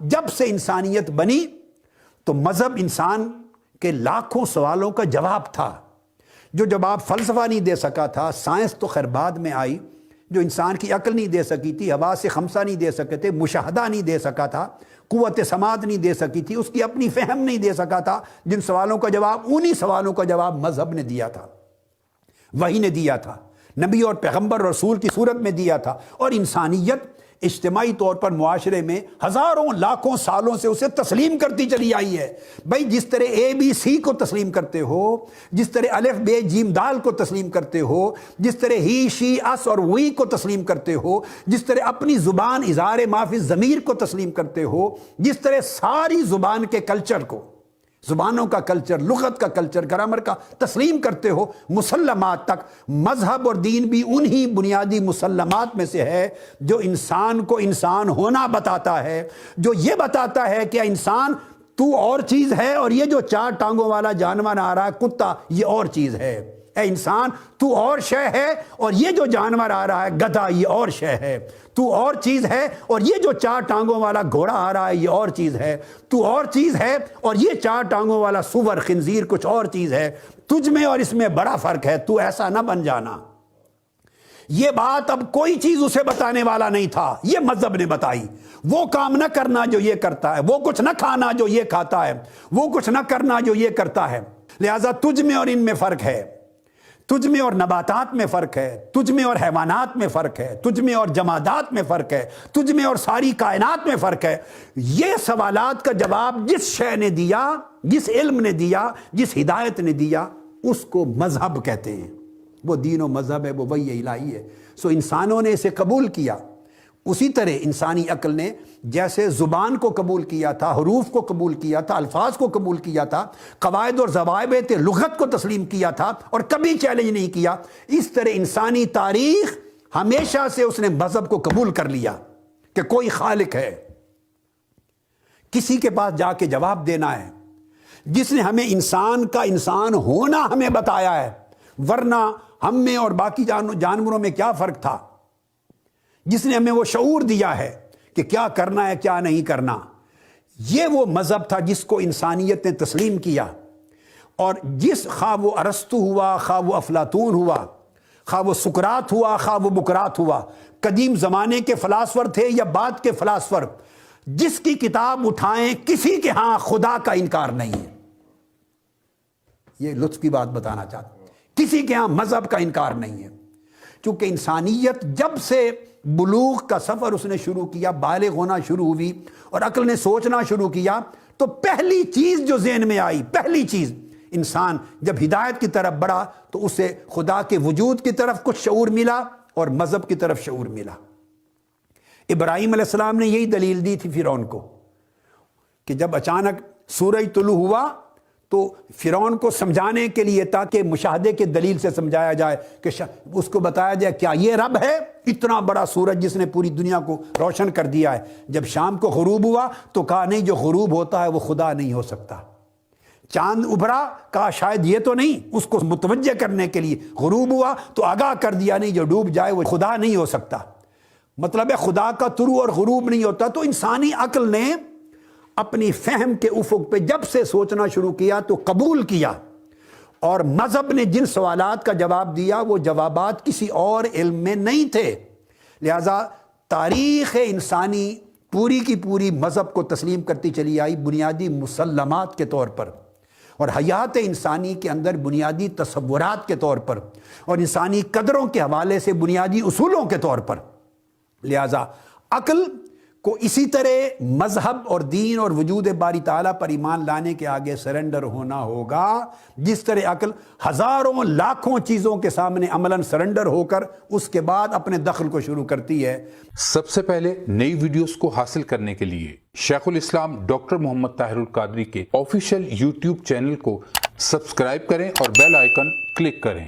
جب سے انسانیت بنی تو مذہب انسان کے لاکھوں سوالوں کا جواب تھا، جو جواب فلسفہ نہیں دے سکا تھا، سائنس تو خیر بعد میں آئی، جو انسان کی عقل نہیں دے سکی تھی، حواس خمسہ نہیں دے سکے تھے، مشاہدہ نہیں دے سکا تھا، قوت سماعت نہیں دے سکی تھی، اس کی اپنی فہم نہیں دے سکا تھا، جن سوالوں کا جواب، انہی سوالوں کا جواب مذہب نے دیا تھا، وحی نے دیا تھا، نبی اور پیغمبر رسول کی صورت میں دیا تھا، اور انسانیت اجتماعی طور پر معاشرے میں ہزاروں لاکھوں سالوں سے اسے تسلیم کرتی چلی آئی ہے۔ بھائی جس طرح اے بی سی کو تسلیم کرتے ہو، جس طرح الف بے جیم دال کو تسلیم کرتے ہو، جس طرح ہی شی اس اور وی کو تسلیم کرتے ہو، جس طرح اپنی زبان اظہار ما فی الضمیر کو تسلیم کرتے ہو، جس طرح ساری زبان کے کلچر کو، زبانوں کا کلچر، لغت کا کلچر، گرامر کا تسلیم کرتے ہو، مسلمات تک، مذہب اور دین بھی انہی بنیادی مسلمات میں سے ہے جو انسان کو انسان ہونا بتاتا ہے، جو یہ بتاتا ہے کہ انسان تو اور چیز ہے، اور یہ جو چار ٹانگوں والا جانور آ رہا ہے کتا، یہ اور چیز ہے۔ اے انسان تو اور شے ہے، اور یہ جو جانور آ رہا ہے گدھا، یہ اور شے ہے۔ تو اور چیز ہے، اور یہ جو چار ٹانگوں والا گھوڑا آ رہا ہے یہ اور چیز ہے۔ تو اور چیز ہے، اور یہ چار ٹانگوں والا سور خنزیر کچھ اور چیز ہے۔ تجھ میں اور اس میں بڑا فرق ہے، تو ایسا نہ بن جانا۔ یہ بات اب کوئی چیز اسے بتانے والا نہیں تھا، یہ مذہب نے بتائی۔ وہ کام نہ کرنا جو یہ کرتا ہے، وہ کچھ نہ کھانا جو یہ کھاتا ہے، وہ کچھ نہ کرنا جو یہ کرتا ہے، لہذا تجھ میں اور ان میں فرق ہے، تجھ میں اور نباتات میں فرق ہے، تجھ میں اور حیوانات میں فرق ہے، تجھ میں اور جمادات میں فرق ہے، تجھ میں اور ساری کائنات میں فرق ہے۔ یہ سوالات کا جواب جس شے نے دیا، جس علم نے دیا، جس ہدایت نے دیا، اس کو مذہب کہتے ہیں۔ وہ دین و مذہب ہے، وہ وحی الہی ہے۔ سو انسانوں نے اسے قبول کیا، اسی طرح انسانی عقل نے جیسے زبان کو قبول کیا تھا، حروف کو قبول کیا تھا، الفاظ کو قبول کیا تھا، قواعد اور ضوابط لغت کو تسلیم کیا تھا اور کبھی چیلنج نہیں کیا، اس طرح انسانی تاریخ ہمیشہ سے اس نے مذہب کو قبول کر لیا کہ کوئی خالق ہے، کسی کے پاس جا کے جواب دینا ہے، جس نے ہمیں انسان کا انسان ہونا ہمیں بتایا ہے، ورنہ ہم میں اور باقی جانوروں میں کیا فرق تھا، جس نے ہمیں وہ شعور دیا ہے کہ کیا کرنا ہے کیا نہیں کرنا۔ یہ وہ مذہب تھا جس کو انسانیت نے تسلیم کیا، اور جس خواہ وہ ارسطو ہوا، خواہ وہ افلاطون ہوا، خواہ وہ سقراط ہوا، خواہ وہ بقراط ہوا، قدیم زمانے کے فلاسفر تھے یا بعد کے فلاسفر، جس کی کتاب اٹھائیں کسی کے ہاں خدا کا انکار نہیں ہے۔ یہ لطف کی بات بتانا چاہتا ہوں، کسی کے ہاں مذہب کا انکار نہیں ہے، چونکہ انسانیت جب سے بلوغ کا سفر اس نے شروع کیا، بالغ ہونا شروع ہوئی اور عقل نے سوچنا شروع کیا، تو پہلی چیز جو ذہن میں آئی، پہلی چیز، انسان جب ہدایت کی طرف بڑھا تو اسے خدا کے وجود کی طرف کچھ شعور ملا اور مذہب کی طرف شعور ملا۔ ابراہیم علیہ السلام نے یہی دلیل دی تھی فرعون کو، کہ جب اچانک سورج طلوع ہوا تو فرعون کو سمجھانے کے لیے، تاکہ مشاہدے کے دلیل سے سمجھایا جائے، کہ اس کو بتایا جائے کیا یہ رب ہے، اتنا بڑا سورج جس نے پوری دنیا کو روشن کر دیا ہے۔ جب شام کو غروب ہوا تو کہا نہیں، جو غروب ہوتا ہے وہ خدا نہیں ہو سکتا۔ چاند ابھرا، کہا شاید یہ تو نہیں، اس کو متوجہ کرنے کے لیے غروب ہوا تو آگاہ کر دیا نہیں، جو ڈوب جائے وہ خدا نہیں ہو سکتا۔ مطلب ہے خدا کا طلوع اور غروب نہیں ہوتا۔ تو انسانی عقل نے اپنی فہم کے افق پہ جب سے سوچنا شروع کیا تو قبول کیا، اور مذہب نے جن سوالات کا جواب دیا وہ جوابات کسی اور علم میں نہیں تھے، لہذا تاریخ انسانی پوری کی پوری مذہب کو تسلیم کرتی چلی آئی بنیادی مسلمات کے طور پر، اور حیات انسانی کے اندر بنیادی تصورات کے طور پر، اور انسانی قدروں کے حوالے سے بنیادی اصولوں کے طور پر۔ لہذا عقل کو اسی طرح مذہب اور دین اور وجود باری تعالیٰ پر ایمان لانے کے آگے سرنڈر ہونا ہوگا، جس طرح عقل ہزاروں لاکھوں چیزوں کے سامنے عملاً سرنڈر ہو کر اس کے بعد اپنے دخل کو شروع کرتی ہے۔ سب سے پہلے نئی ویڈیوز کو حاصل کرنے کے لیے شیخ الاسلام ڈاکٹر محمد طاہر القادری کے آفیشیل یوٹیوب چینل کو سبسکرائب کریں اور بیل آئیکن کلک کریں۔